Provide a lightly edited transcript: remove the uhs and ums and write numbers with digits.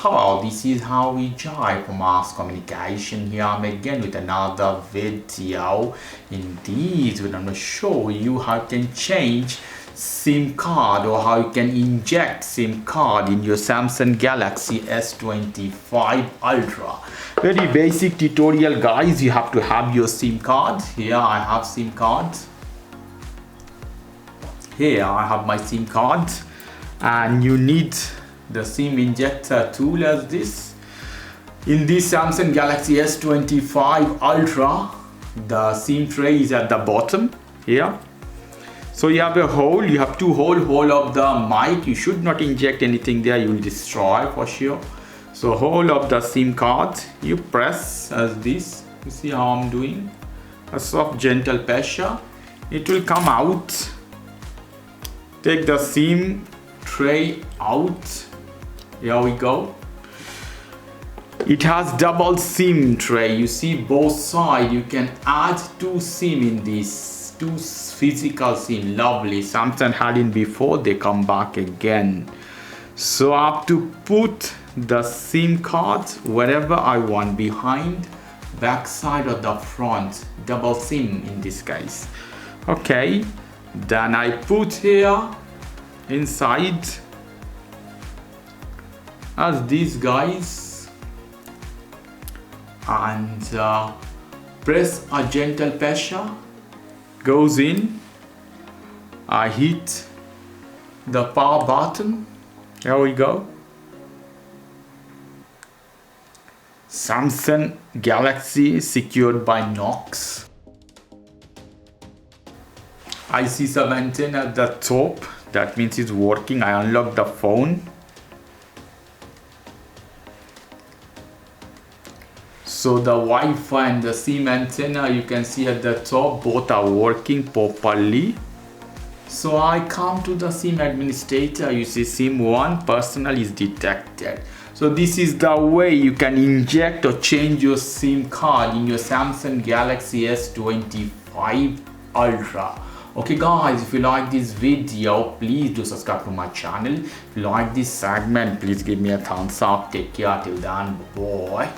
Hello, this is how we drive for mass communication. Here I'm again with another video. In this video, I'm going to show you how you can change SIM card or how you can inject SIM card in your Samsung Galaxy S25 Ultra. Very basic tutorial, guys. You have to have your SIM card. Here I have SIM card. Here I have my SIM card, and you need the SIM injector tool as this. In this Samsung Galaxy S25 Ultra, the SIM tray is at the bottom here. So you have a hole, you have two hole of the mic. You should not inject anything there, you will destroy for sure. So hole of the SIM card, you press as this. You see how I'm doing? A soft gentle pressure, it will come out. Take the SIM tray out. Here we go. It has double SIM tray. You see both sides. You can add two SIM in this, two physical SIM. Lovely. Samsung had it before, they come back again. So I have to put the SIM card wherever I want, behind, back side or the front. Double SIM in this case. Okay, then I put here inside as these guys, and press a gentle pressure, goes in. I hit the power button. Here we go. Samsung Galaxy secured by Knox. I see some antenna at the top. That means it's working. I unlock the phone. So the Wi-Fi and the SIM antenna, you can see at the top, both are working properly. So I come to the SIM administrator. You see SIM 1 personal is detected. So this is the way you can inject or change your SIM card in your Samsung Galaxy S25 Ultra. Okay guys, if you like this video, please do subscribe to my channel. If you like this segment, please give me a thumbs up. Take care till then, bye.